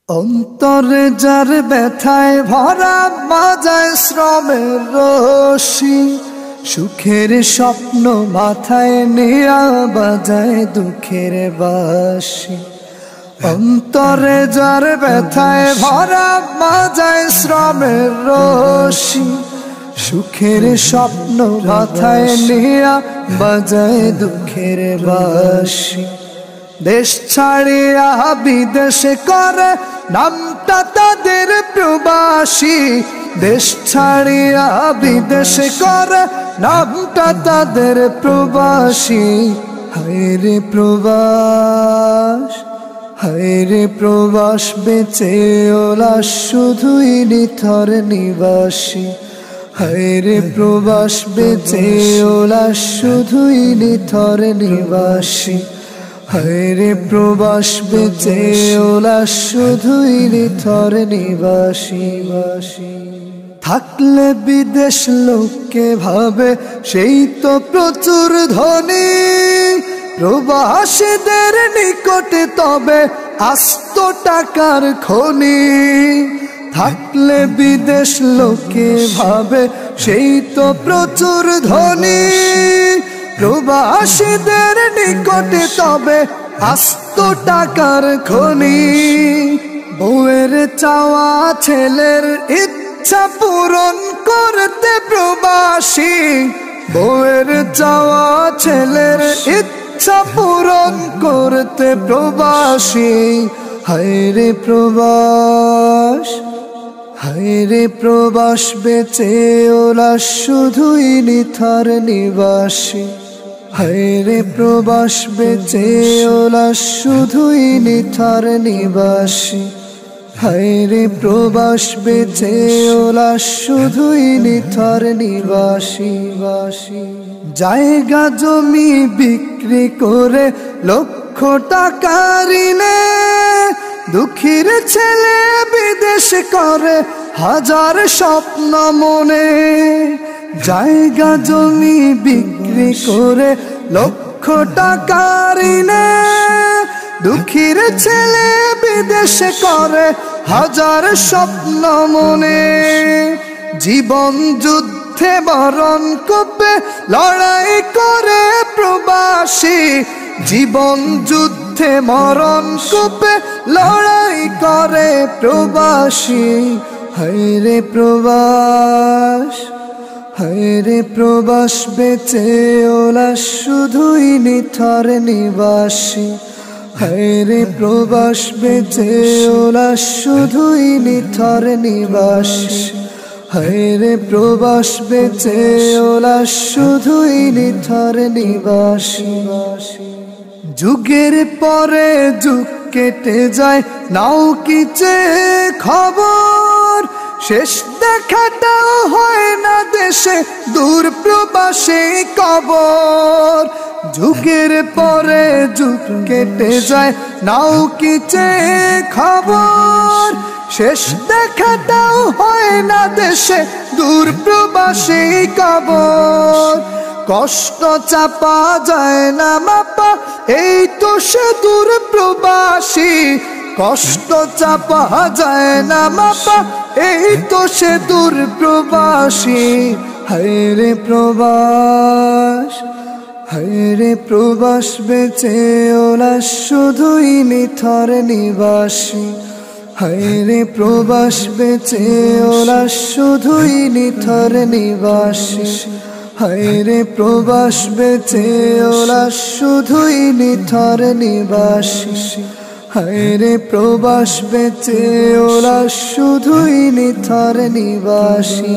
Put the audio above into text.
অন্তরে যার ব্যথায় ভরা বাজায় শ্রমের রশি, সুখের স্বপ্ন মাথায় নিয়া বাজায় দুঃখের বাঁশি। অন্তরে যার ব্যথায় ভরা বাজায় শ্রমের রশি, সুখের স্বপ্ন মাথায় নিয়া বাজায় দুঃখের বাঁশি। দেশ ছাড়িয়া বিদেশে করে নামটা তাদের প্রবাসী, দেশ ছাড়িয়া বিদেশে করে নামটা তাদের প্রবাসী। হায়রে প্রবাস, হায়রে প্রবাস, বেঁচে ওলা শুধুই নিথর নিবাসী। হায়রে প্রবাস, বেঁচে ওলা শুধুই নিথর নিবাসী। হায়রে প্রবাস, বেঁচে ওলা শুধুই নিথর নিবাসী। থাকলে বিদেশ লোককে ভাবে সেই তো প্রচুর ধনী, প্রবাসীদের নিকটে তবে আস্ত টাকার খনি। থাকলে বিদেশ লোকে ভাবে সেই তো প্রচুর ধনী, প্রবাসীদের নিকটে তবে আস্ত টাকার খনি। বউয়ের চাওয়া ছেলের ইচ্ছা পূরণ করতে প্রবাসী, বউয়ের চাওয়া ছেলের ইচ্ছা পূরণ করতে প্রবাসী। হায়রে প্রবাস, হায়রে প্রবাস, বেঁচে ওলা শুধুই নিথর নিবাসী। হায়রে প্রবাস, বেঁচে ওলা শুধুই নিথর নিবাসী। হায়রে প্রবাস, বেঁচে ওলা শুধুই নিথর নিবাসী। জায়গা জমি বিক্রি করে লক্ষ টাকা ঋণে দুঃখীর ছেলে বিদেশ করে হাজার স্বপ্ন মনে। জায়গা জমি বিক্রি করে লক্ষ টাকা ঋণে দুঃখীর ছেলে বিদেশ করে হাজার স্বপ্ন মনে। জীবন যুদ্ধে মরণ কোপে লড়াই করে প্রবাসী, জীবন যুদ্ধে মরণ কোপে লড়াই করে প্রবাসী। হায়রে প্রবাস, হায়রে প্রবাস, বেঁচে ওলা শুধুই নিথর নিবাসী। হায়রে প্রবাস, বেঁচে ওলা শুধুই নিথর নিবাসী। হায়রে প্রবাস, বেঁচে ওলা শুধুই নিথর নিবাসী। যুগের পরে যুগ কেটে যায়, নাও কি চেয়ে খবর, শেষ দেখাটাও হয় না দেশে, দূর প্রবাসে কবর। যুগের পরে যুগ কেটে যায়, নাও কি চেয়ে খবর, শেষ দেখাটাও হয় না দেশে, দূর প্রবাসে কবর। কষ্ট চাপা যায় না মাপা, এই তো সে দূর প্রবাসী। কষ্ট চাপা যায় না মাপা, এই তো সে দূর প্রবাসী। হায়রে প্রবাস, হায়রে প্রবাস, বেঁচে ওলা শুধুই নিথর নিবাসী। হায়রে প্রবাস, বেঁচে ওলা শুধুই নিথর নিবাসী। হায়রে প্রবাস, বেঁচে ওলা শুধুই নিথর নিবাসী। হায়রে প্রবাস, বেঁচে ওলা শুধুই নিথর নিবাসী।